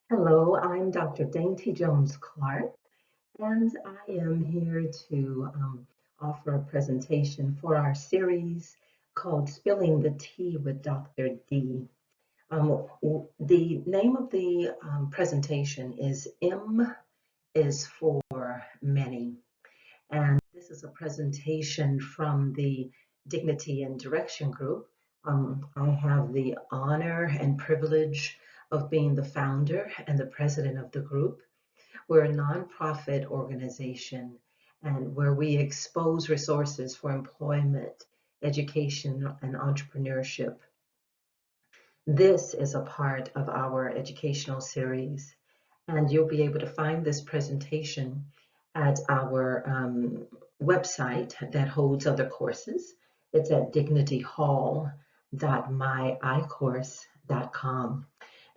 Hello, I'm Dr. Dainty Jones Clark, and I am here to offer a presentation for our series called Spilling the Tea with Dr. D. The name of the presentation is M is for Many, and this is a presentation from the Dignity and Direction Group. I have the honor and privilege of being the founder and the president of the group. We're a nonprofit organization and where we expose resources for employment, education, and entrepreneurship. This is a part of our educational series, and you'll be able to find this presentation at our website that holds other courses. It's at dignityhall.myicourse.com.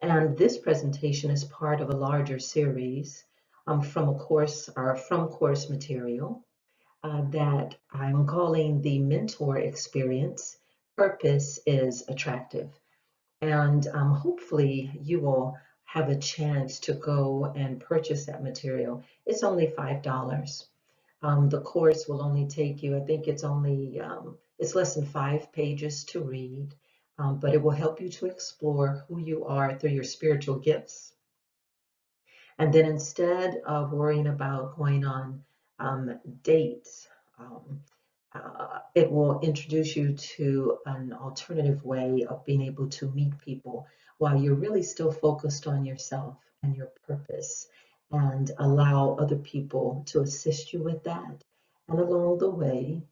And this presentation is part of a larger series from a course or from course material that I'm calling the Mentor Experience. Purpose is Attractive. And hopefully you will have a chance to go and purchase that material. It's only $5. The course will only take you, I think it's less than 5 pages to read, but it will help you to explore who you are through your spiritual gifts. And then instead of worrying about going on dates, it will introduce you to an alternative way of being able to meet people while you're really still focused on yourself and your purpose, and allow other people to assist you with that. And along the way,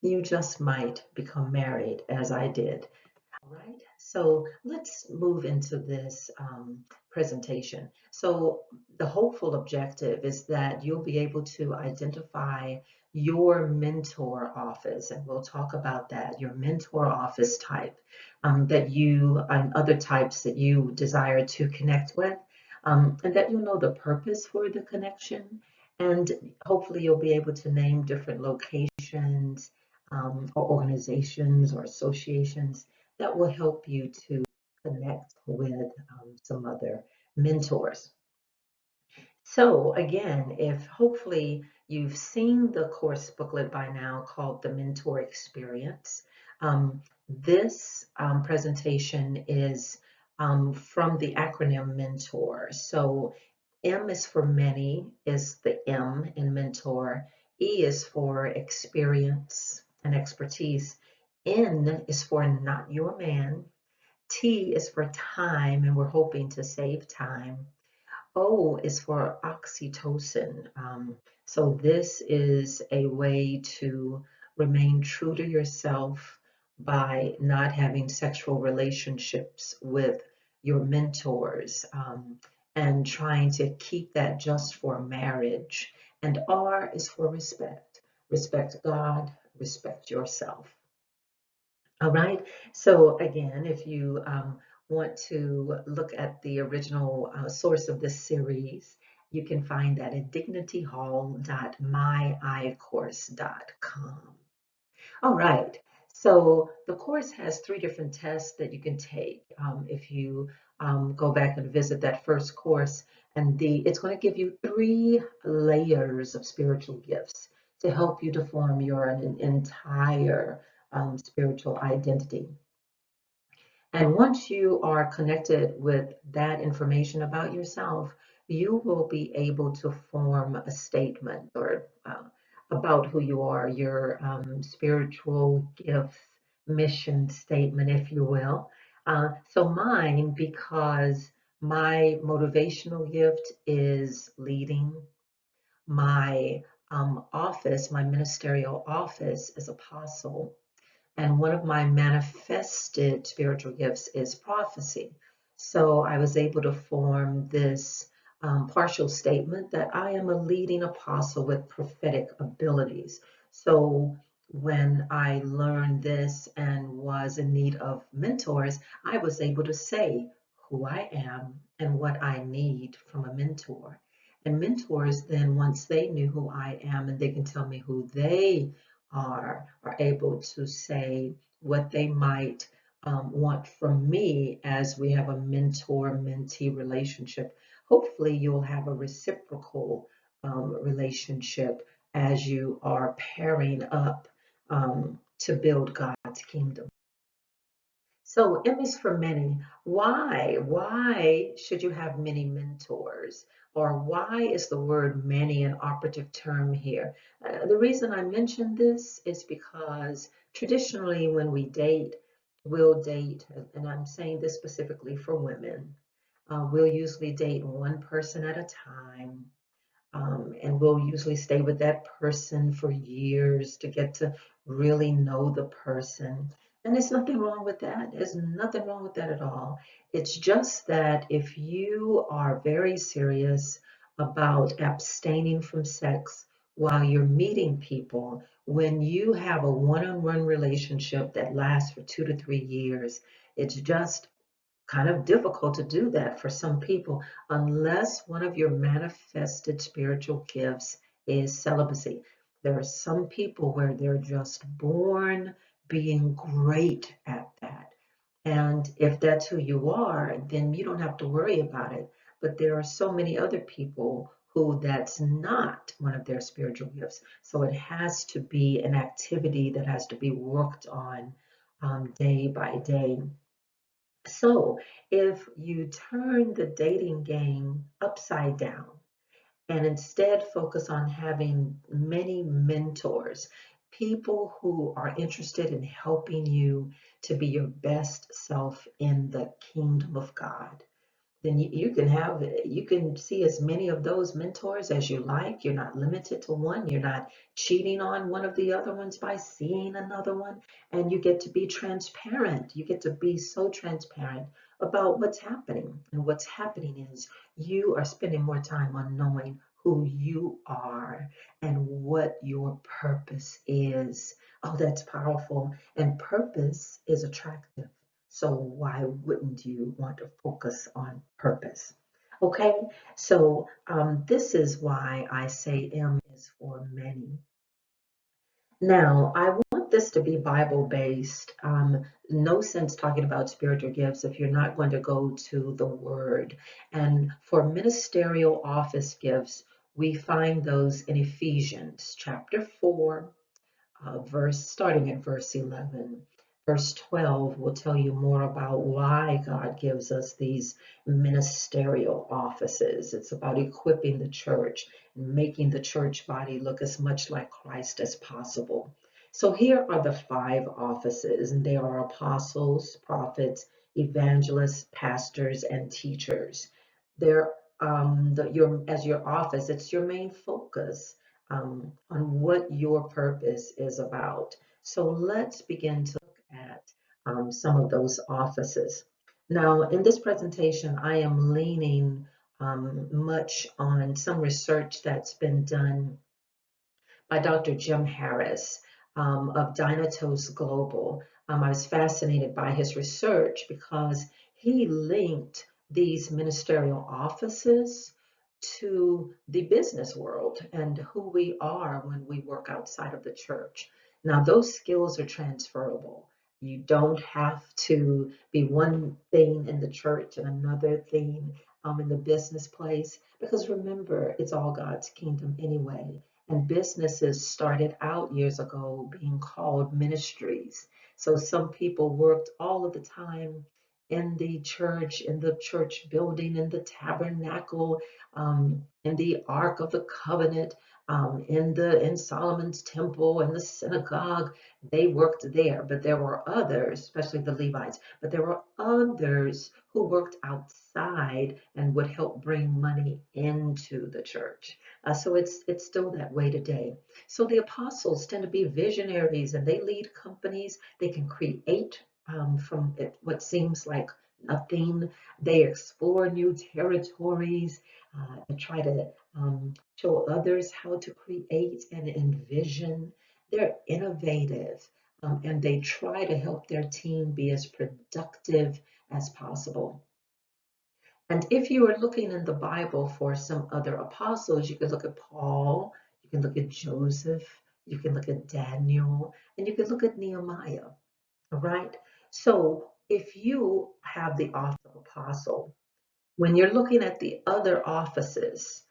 you just might become married, as I did. All right, so let's move into this presentation. So the hopeful objective is that you'll be able to identify your mentor office, and we'll talk about that, your mentor office type that you and other types that you desire to connect with, and that you'll know the purpose for the connection. And hopefully you'll be able to name different locations or organizations or associations that will help you to connect with some other mentors. So again, if hopefully you've seen the course booklet by now called The Mentor Experience, this presentation is from the acronym MENTOR. So M is for many, is the M in mentor. E is for experience and expertise. N is for not your man. T is for time, and we're hoping to save time. O is for oxytocin. So this is a way to remain true to yourself by not having sexual relationships with your mentors, and trying to keep that just for marriage. And R is for respect. Respect God, respect yourself. All right. So again, if you want to look at the original source of this series, you can find that at dignityhall.myicourse.com. All right. So the course has 3 different tests that you can take if you go back and visit that first course. And it's going to give you 3 layers of spiritual gifts to help you to form your entire spiritual identity. And once you are connected with that information about yourself, you will be able to form a statement or about who you are, your spiritual gift mission statement, if you will. So mine, because my motivational gift is leading, my office, my ministerial office is apostle, and one of my manifested spiritual gifts is prophecy. So I was able to form this partial statement that I am a leading apostle with prophetic abilities. So when I learned this and was in need of mentors, I was able to say who I am and what I need from a mentor. And mentors then, once they knew who I am and they can tell me who they are able to say what they might want from me as we have a mentor-mentee relationship. Hopefully, you'll have a reciprocal relationship as you are pairing up to build God's kingdom. So, M is for many. Why? Why should you have many mentors? Or why is the word many an operative term here? The reason I mention this is because traditionally, when we date, we'll date, and I'm saying this specifically for women, we'll usually date one person at a time. And we'll usually stay with that person for years to get to really know the person. And there's nothing wrong with that. There's nothing wrong with that at all. It's just that if you are very serious about abstaining from sex while you're meeting people, when you have a one-on-one relationship that lasts for 2 to 3 years, it's just kind of difficult to do that for some people unless one of your manifested spiritual gifts is celibacy. There are some people where they're just born being great at that. And if that's who you are, then you don't have to worry about it. But there are so many other people who that's not one of their spiritual gifts. So it has to be an activity that has to be worked on day by day. So if you turn the dating game upside down and instead focus on having many mentors, people who are interested in helping you to be your best self in the kingdom of God, then you can see as many of those mentors as you like. You're not limited to one. You're not cheating on one of the other ones by seeing another one. And you get to be transparent. You get to be so transparent about what's happening. And what's happening is you are spending more time on knowing who you are and what your purpose is. Oh, that's powerful. And purpose is attractive. So why wouldn't you want to focus on purpose? Okay, so this is why I say M is for many. Now, I want this to be Bible based. No sense talking about spiritual gifts if you're not going to go to the Word. And for ministerial office gifts, we find those in Ephesians chapter 4, starting at verse 11. Verse 12 will tell you more about why God gives us these ministerial offices. It's about equipping the church and making the church body look as much like Christ as possible. So here are the 5 offices, and they are apostles, prophets, evangelists, pastors, and teachers. They're as your office, it's your main focus on what your purpose is about. So let's begin to look at some of those offices. Now, in this presentation, I am leaning much on some research that's been done by Dr. Jim Harris of Dynatos Global. I was fascinated by his research because he linked these ministerial offices to the business world and who we are when we work outside of the church. Now, those skills are transferable. You don't have to be one thing in the church and another thing in the business place, because remember, it's all God's kingdom anyway. And businesses started out years ago being called ministries. So some people worked all of the time in the church building, in the tabernacle, in the Ark of the Covenant, in Solomon's temple, in the synagogue. They worked there, but there were others, especially the Levites, but there were others who worked outside and would help bring money into the church. So it's still that way today. So the apostles tend to be visionaries and they lead companies. They can create from what seems like nothing. They explore new territories and try to show others how to create and envision. They're innovative and they try to help their team be as productive as possible. And if you are looking in the Bible for some other apostles, you could look at Paul, you can look at Joseph, you can look at Daniel, and you can look at Nehemiah. All right. So if you have the office of apostle, when you're looking at the other offices,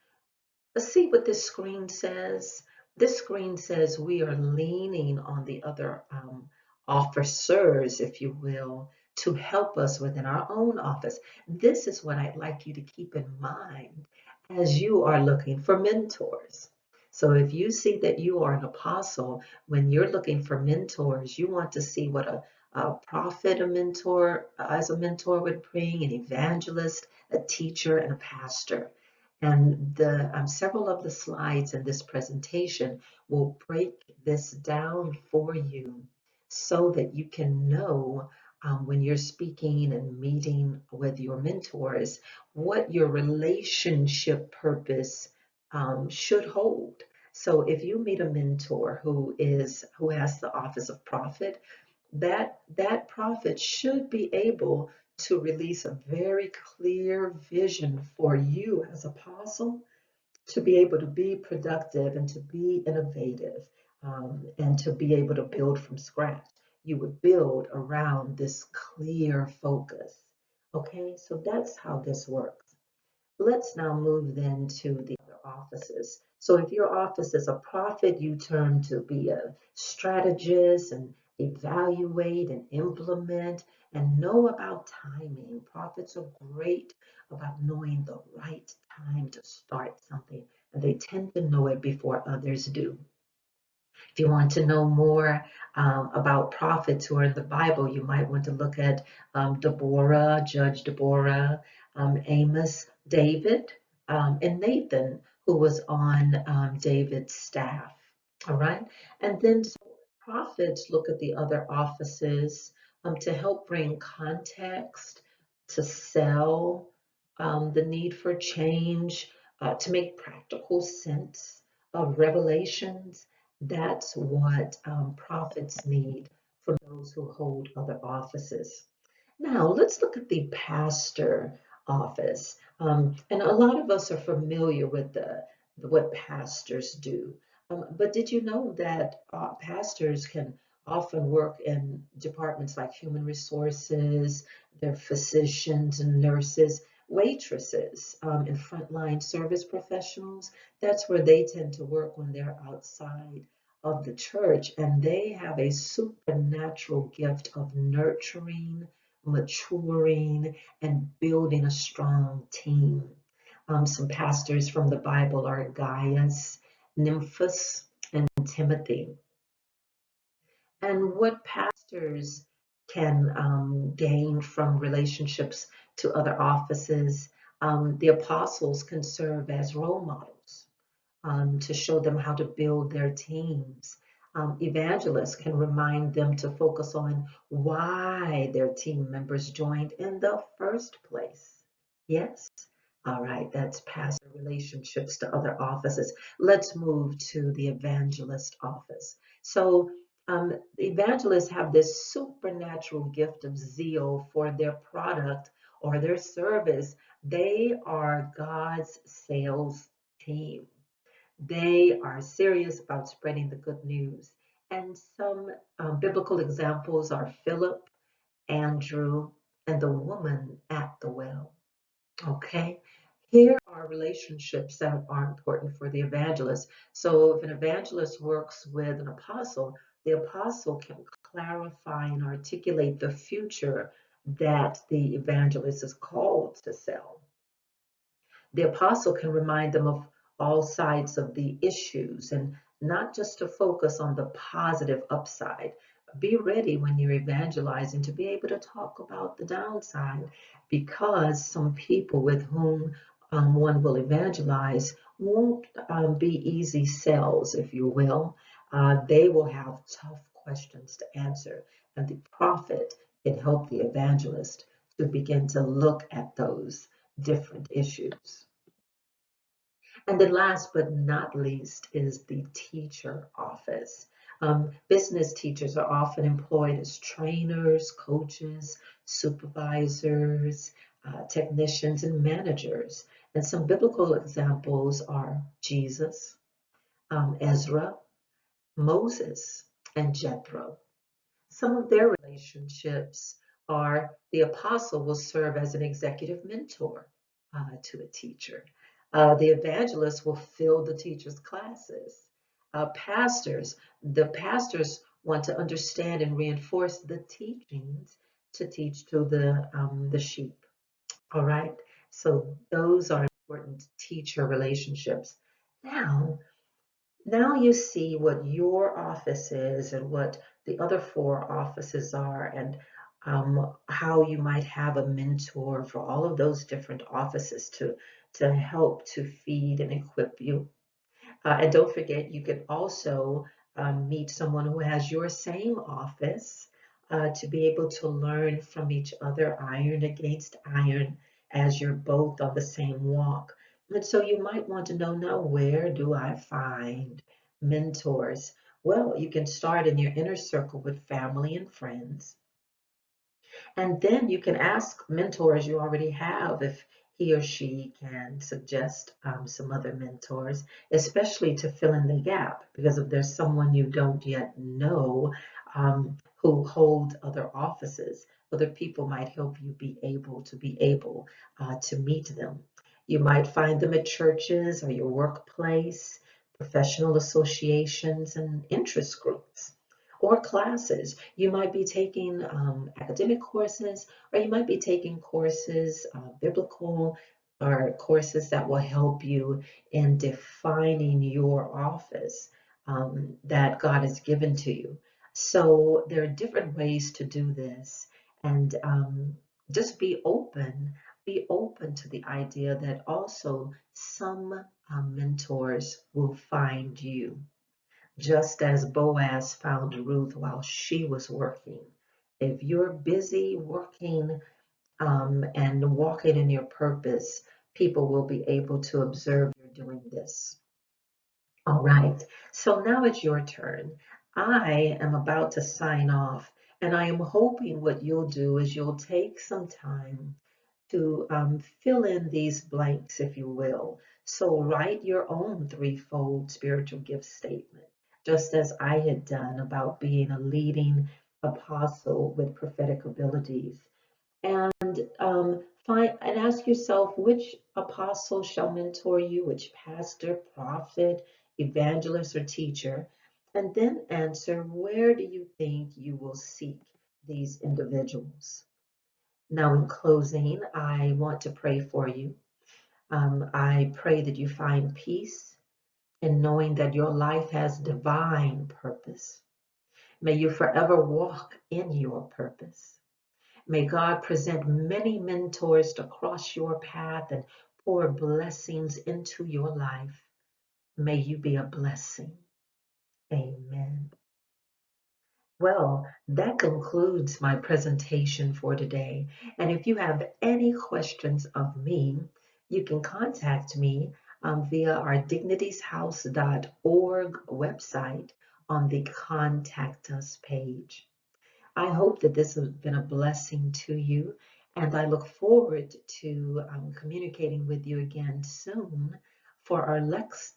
let's see what this screen says. This screen says we are leaning on the other officers, if you will, to help us within our own office. This is what I'd like you to keep in mind as you are looking for mentors. So if you see that you are an apostle, when you're looking for mentors, you want to see what a prophet, a mentor, as a mentor would bring, an evangelist, a teacher, and a pastor. And several of the slides in this presentation will break this down for you so that you can know when you're speaking and meeting with your mentors what your relationship purpose should hold. So if you meet a mentor who has the office of prophet, that prophet should be able to release a very clear vision for you as apostle to be able to be productive and to be innovative, and to be able to build from scratch. You would build around this clear focus. Okay, so that's how this works. Let's now move then to the other offices. So if your office is a prophet, you turn to be a strategist and evaluate and implement and know about timing. Prophets are great about knowing the right time to start something, and they tend to know it before others do. If you want to know more about prophets who are in the Bible, you might want to look at Deborah, Judge Deborah, Amos, David, and Nathan, who was on David's staff. All right. And then so prophets look at the other offices to help bring context, to sell the need for change, to make practical sense of revelations. That's what prophets need from those who hold other offices. Now, let's look at the pastor office. And a lot of us are familiar with what pastors do. But did you know that pastors can often work in departments like human resources, they're physicians and nurses, waitresses, and frontline service professionals? That's where they tend to work when they're outside of the church, and they have a supernatural gift of nurturing, maturing, and building a strong team. Some pastors from the Bible are Gaius, Nymphus, and Timothy. And what pastors can gain from relationships to other offices, the apostles can serve as role models to show them how to build their teams. Evangelists can remind them to focus on why their team members joined in the first place. Yes? All right, that's pastor relationships to other offices. Let's move to the evangelist office. So, evangelists have this supernatural gift of zeal for their product or their service. They are God's sales team. They are serious about spreading the good news. And some biblical examples are Philip, Andrew, and the woman at the well. Okay. Here are relationships that are important for the evangelist. So if an evangelist works with an apostle, the apostle can clarify and articulate the future that the evangelist is called to sell. The apostle can remind them of all sides of the issues and not just to focus on the positive upside. Be ready when you're evangelizing to be able to talk about the downside, because some people with whom one will evangelize won't be easy sells, if you will. They will have tough questions to answer, and the prophet can help the evangelist to begin to look at those different issues. And then last but not least is the teacher office. Business teachers are often employed as trainers, coaches, supervisors, technicians, and managers. And some biblical examples are Jesus, Ezra, Moses, and Jethro. Some of their relationships Or the apostle will serve as an executive mentor to a teacher. The evangelist will fill the teacher's classes. The pastors want to understand and reinforce the teachings to teach to the sheep. All right. So those are important teacher relationships. Now, now you see what your office is and what the other four offices are, and how you might have a mentor for all of those different offices to help to feed and equip you. And don't forget, you can also meet someone who has your same office to be able to learn from each other, iron against iron, as you're both on the same walk. And so you might want to know, now, where do I find mentors? Well, you can start in your inner circle with family and friends. And then you can ask mentors you already have if he or she can suggest some other mentors, especially to fill in the gap. Because if there's someone you don't yet know who holds other offices, other people might help you be able to meet them. You might find them at churches or your workplace, professional associations, and interest groups or classes. You might be taking academic courses, or you might be taking courses, biblical, or courses that will help you in defining your office that God has given to you. So there are different ways to do this, and just be open to the idea that also some mentors will find you, just as Boaz found Ruth while she was working. If you're busy working and walking in your purpose, people will be able to observe you're doing this. All right, so now it's your turn. I am about to sign off, and I am hoping what you'll do is you'll take some time to fill in these blanks, if you will. So write your own threefold spiritual gift statement, just as I had done about being a leading apostle with prophetic abilities. And find and ask yourself, which apostle shall mentor you, which pastor, prophet, evangelist, or teacher, and then answer, where do you think you will seek these individuals? Now, in closing, I want to pray for you. I pray that you find peace in knowing that your life has divine purpose. May you forever walk in your purpose. May God present many mentors to cross your path and pour blessings into your life. May you be a blessing. Amen. Well, that concludes my presentation for today. And if you have any questions of me, you can contact me via our dignitieshouse.org website on the Contact Us page. I hope that this has been a blessing to you, and I look forward to communicating with you again soon. For our next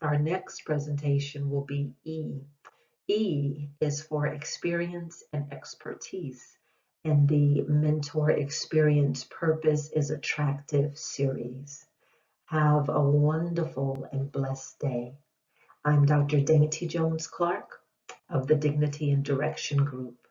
presentation will be E. E is for experience and expertise, and the Mentor Experience Purpose is Attractive series. Have a wonderful and blessed day. I'm Dr. Dainty Jones Clark of the Dignity and Direction Group.